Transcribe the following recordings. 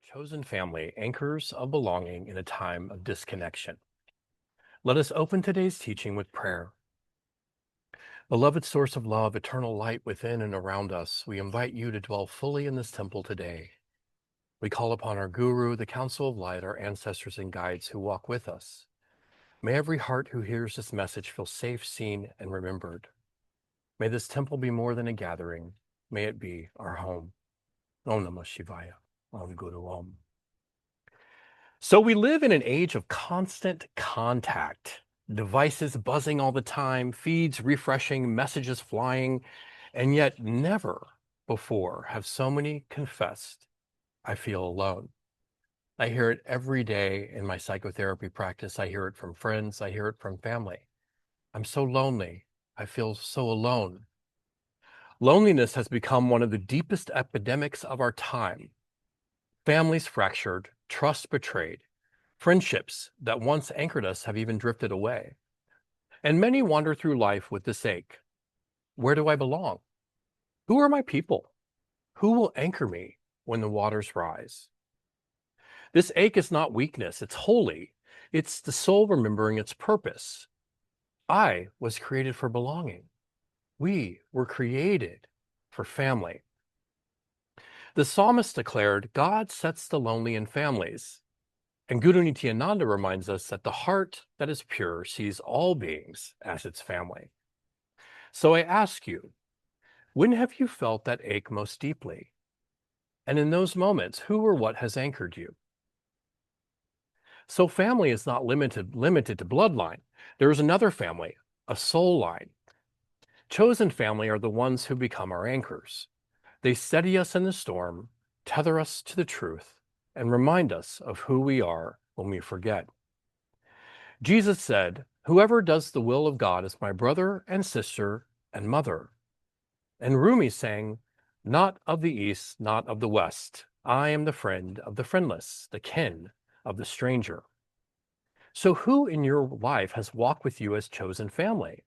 chosen family, anchors of belonging in a time of disconnection. Let us open today's teaching with prayer. Beloved source of love, eternal light within and around us, we invite you to dwell fully in this temple today. We call upon our Guru, the Council of Light, our ancestors and guides who walk with us. May every heart who hears this message feel safe, seen, and remembered. May this temple be more than a gathering. May it be our home. Om Namah Shivaya. Om Guru Om. So we live in an age of constant contact, devices buzzing all the time, feeds refreshing, messages flying, and yet never before have so many confessed, I feel alone. I hear it every day in my psychotherapy practice. I hear it from friends. I hear it from family. I'm so lonely. I feel so alone. Loneliness has become one of the deepest epidemics of our time. Families fractured, trust betrayed, friendships that once anchored us have even drifted away. And many wander through life with this ache. Where do I belong? Who are my people? Who will anchor me when the waters rise? This ache is not weakness, it's holy. It's the soul remembering its purpose. I was created for belonging. We were created for family. The psalmist declared, God sets the lonely in families. And Guru Nityananda reminds us that the heart that is pure sees all beings as its family. So I ask you, when have you felt that ache most deeply? And in those moments, who or what has anchored you? So family is not limited to bloodline. There is another family, a soul line. Chosen family are the ones who become our anchors. They steady us in the storm, tether us to the truth, and remind us of who we are when we forget. Jesus said, whoever does the will of God is my brother and sister and mother. And Rumi sang, not of the East, not of the West. I am the friend of the friendless, the kin of the stranger. So who in your life has walked with you as chosen family?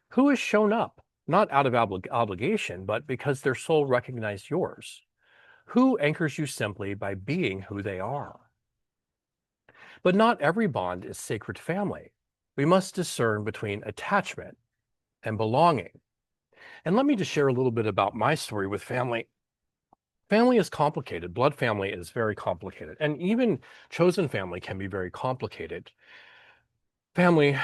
Who has shown up, not out of obligation, but because their soul recognized yours? Who anchors you simply by being who they are? But not every bond is sacred family. We must discern between attachment and belonging. And let me just share a little bit about my story with family. Family is complicated. Blood family is very complicated. And even chosen family can be very complicated. Family,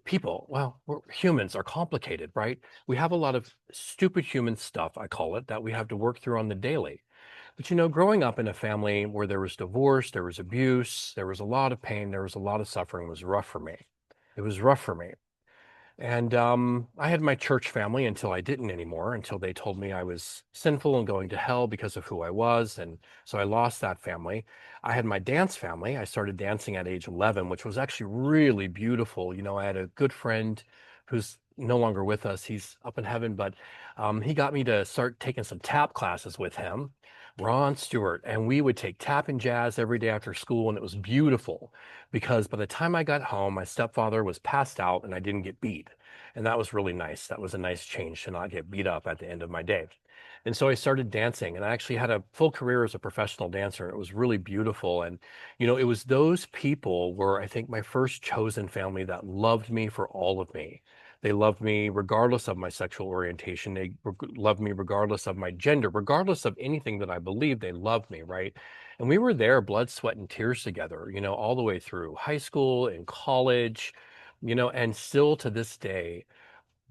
people, well, humans are complicated, right? We have a lot of stupid human stuff, I call it, that we have to work through on the daily. But growing up in a family where there was divorce, there was abuse, there was a lot of pain, there was a lot of suffering, was rough for me. It was rough for me. And I had my church family until I didn't anymore, until they told me I was sinful and going to hell because of who I was. And so I lost that family. I had my dance family. I started dancing at age 11, which was actually really beautiful. I had a good friend who's no longer with us. He's up in heaven, but he got me to start taking some tap classes with him, Ron Stewart. And we would take tap and jazz every day after school. And it was beautiful because by the time I got home, my stepfather was passed out and I didn't get beat. And that was really nice. That was a nice change to not get beat up at the end of my day. And so I started dancing and I actually had a full career as a professional dancer. It was really beautiful. And, it was those people were, I think, my first chosen family that loved me for all of me. They loved me regardless of my sexual orientation. They loved me regardless of my gender, regardless of anything that I believed. They loved me, right? And we were there, blood, sweat, and tears together, all the way through high school and college, and still to this day,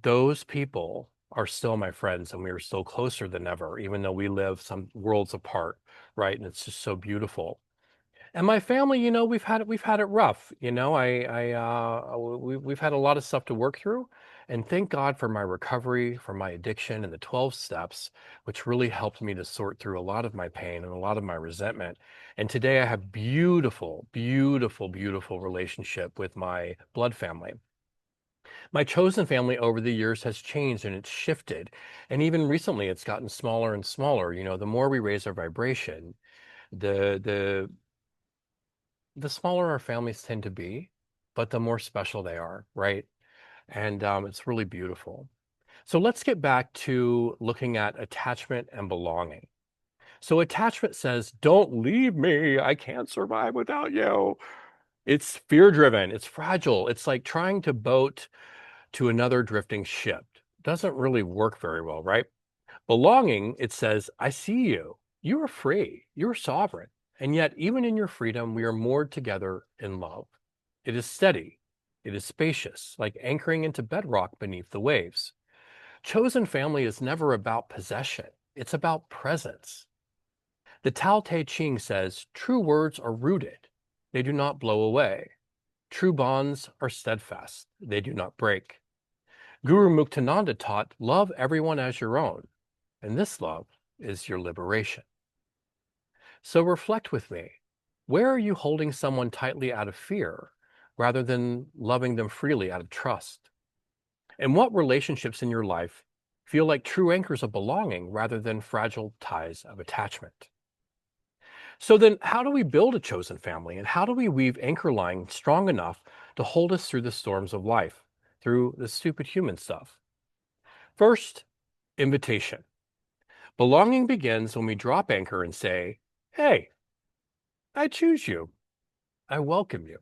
those people are still my friends and we are still closer than ever, even though we live some worlds apart, right? And it's just so beautiful. And my family, we've had it rough. We've had a lot of stuff to work through, and thank God for my recovery, for my addiction, and the 12 steps, which really helped me to sort through a lot of my pain and a lot of my resentment. And today I have beautiful, beautiful, beautiful relationship with my blood family. My chosen family over the years has changed and it's shifted, and even recently it's gotten smaller and smaller. The more we raise our vibration, the the smaller our families tend to be, but the more special they are, right? And it's really beautiful. So let's get back to looking at attachment and belonging. So attachment says, don't leave me. I can't survive without you. It's fear-driven. It's fragile. It's like trying to boat to another drifting ship. Doesn't really work very well, right? Belonging, it says, I see you. You are free. You are sovereign. And yet, even in your freedom, we are moored together in love. It is steady. It is spacious, like anchoring into bedrock beneath the waves. Chosen family is never about possession. It's about presence. The Tao Te Ching says, true words are rooted. They do not blow away. True bonds are steadfast. They do not break. Guru Muktananda taught, love everyone as your own. And this love is your liberation. So reflect with me. Where are you holding someone tightly out of fear rather than loving them freely out of trust? And what relationships in your life feel like true anchors of belonging rather than fragile ties of attachment? So then, how do we build a chosen family, and how do we weave anchor line strong enough to hold us through the storms of life, through the stupid human stuff? First, invitation. Belonging begins when we drop anchor and say, hey, I choose you. I welcome you.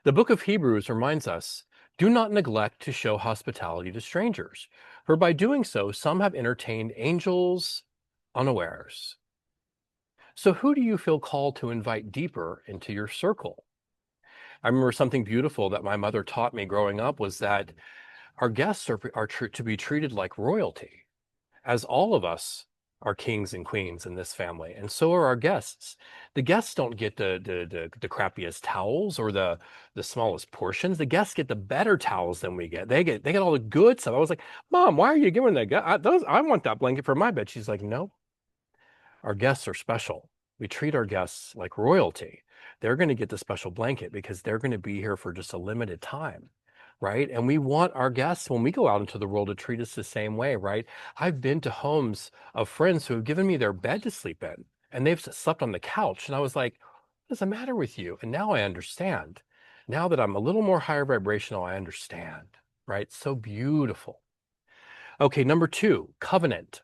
The book of Hebrews reminds us, do not neglect to show hospitality to strangers, for by doing so, some have entertained angels unawares. So who do you feel called to invite deeper into your circle? I remember something beautiful that my mother taught me growing up was that our guests are to be treated like royalty, as all of us are kings and queens in this family, and so are our guests. The guests don't get the crappiest towels or the smallest portions. The guests get the better towels than we get. They get all the good stuff. I was like, Mom, why are you giving that guy those? I want that blanket for my bed. She's like, no, our guests are special. We treat our guests like royalty. They're going to get the special blanket because they're going to be here for just a limited time, right? And we want our guests, when we go out into the world, to treat us the same way, right? I've been to homes of friends who have given me their bed to sleep in, and they've slept on the couch. And I was like, what is the matter with you? And now I understand. Now that I'm a little more higher vibrational, I understand, right? So beautiful. Okay, number 2, covenant.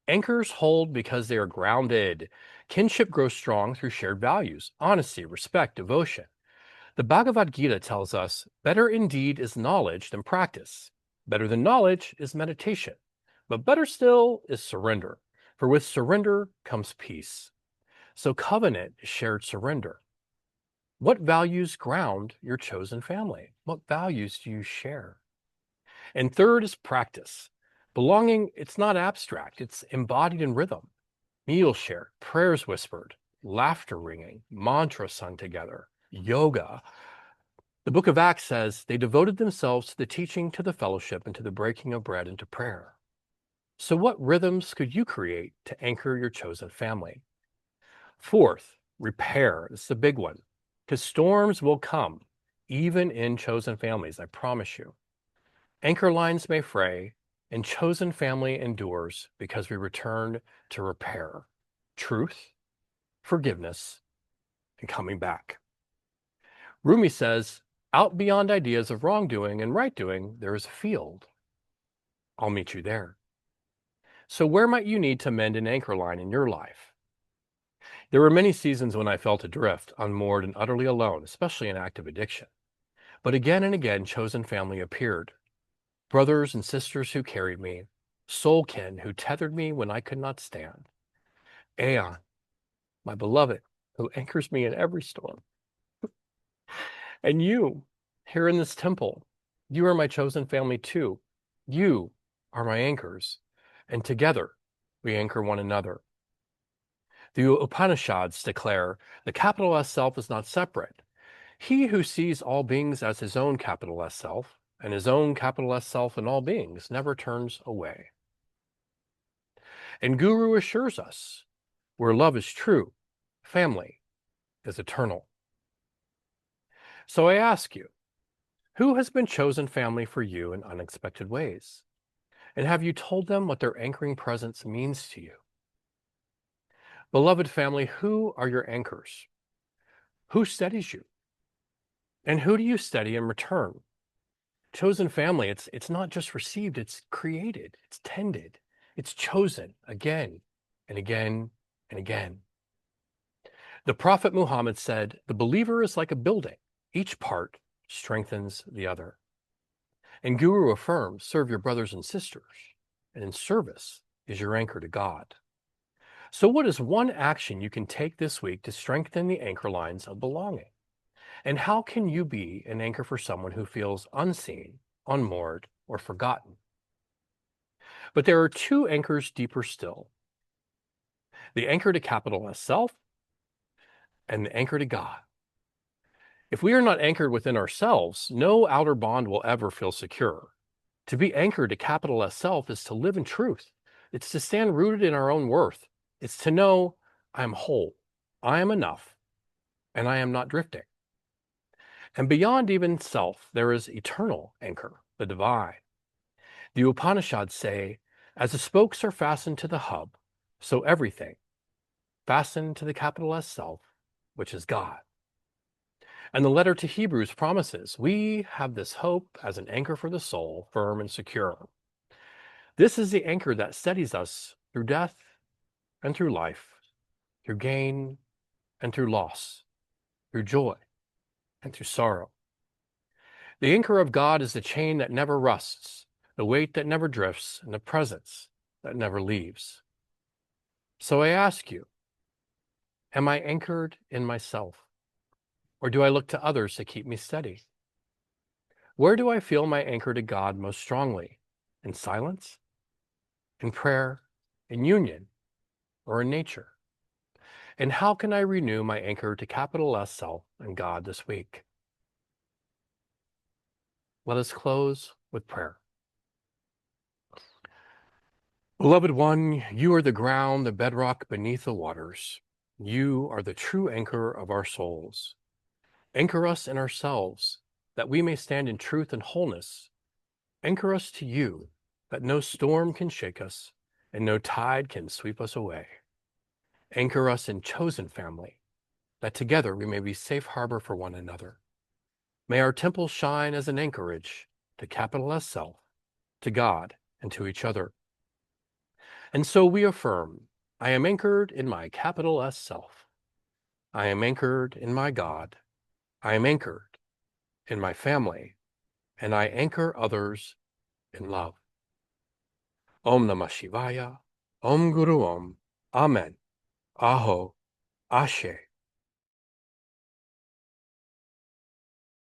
Anchors hold because they are grounded. Kinship grows strong through shared values, honesty, respect, devotion. The Bhagavad Gita tells us, better indeed is knowledge than practice. Better than knowledge is meditation. But better still is surrender. For with surrender comes peace. So covenant is shared surrender. What values ground your chosen family? What values do you share? And third is practice. Belonging, it's not abstract, it's embodied in rhythm. Meals shared, prayers whispered, laughter ringing, mantras sung together, yoga. The book of Acts says they devoted themselves to the teaching, to the fellowship, and to the breaking of bread and to prayer. So what rhythms could you create to anchor your chosen family? Fourth, repair. This is a big one, because storms will come, even in chosen families, I promise you. Anchor lines may fray, and chosen family endures because we return to repair, truth, forgiveness, and coming back. Rumi says, out beyond ideas of wrongdoing and right doing, there is a field. I'll meet you there. So where might you need to mend an anchor line in your life? There were many seasons when I felt adrift, unmoored, and utterly alone, especially in active addiction. But again and again, chosen family appeared. Brothers and sisters who carried me, soul kin who tethered me when I could not stand. Aeon, my beloved, who anchors me in every storm. And you, here in this temple, you are my chosen family too. You are my anchors, and together we anchor one another. The Upanishads declare the capital S self is not separate. He who sees all beings as his own capital S self, and his own capital S self in all beings, never turns away. And Guru assures us, where love is true, family is eternal. So I ask you, who has been chosen family for you in unexpected ways? And have you told them what their anchoring presence means to you? Beloved family, who are your anchors? Who steadies you? And who do you steady in return? Chosen family, it's not just received, it's created, it's tended, it's chosen again and again and again. The Prophet Muhammad said, "The believer is like a building. Each part strengthens the other." And Guru affirms, "Serve your brothers and sisters, and in service is your anchor to God." So what is one action you can take this week to strengthen the anchor lines of belonging? And how can you be an anchor for someone who feels unseen, unmoored, or forgotten? But there are two anchors deeper still: the anchor to capital S self and the anchor to God. If we are not anchored within ourselves, no outer bond will ever feel secure. To be anchored to capital S self is to live in truth. It's to stand rooted in our own worth. It's to know I am whole, I am enough, and I am not drifting. And beyond even self, there is eternal anchor, the divine. The Upanishads say, as the spokes are fastened to the hub, so everything fastened to the capital S self, which is God. And the letter to Hebrews promises, we have this hope as an anchor for the soul, firm and secure. This is the anchor that steadies us through death and through life, through gain and through loss, through joy and through sorrow. The anchor of God is the chain that never rusts, the weight that never drifts, and the presence that never leaves. So I ask you, am I anchored in myself? Or do I look to others to keep me steady? Where do I feel my anchor to God most strongly? In silence? In prayer? In union? Or in nature? And how can I renew my anchor to capital S self and God this week? Let us close with prayer. Beloved one, you are the ground, the bedrock beneath the waters. You are the true anchor of our souls. Anchor us in ourselves, that we may stand in truth and wholeness. Anchor us to you, that no storm can shake us, and no tide can sweep us away. Anchor us in chosen family, that together we may be safe harbor for one another. May our temple shine as an anchorage to capital S self, to God, and to each other. And so we affirm, I am anchored in my capital S self. I am anchored in my God. I am anchored in my family, and I anchor others in love. Om Namah Shivaya, Om Guru Om, Amen, Aho, Ashe.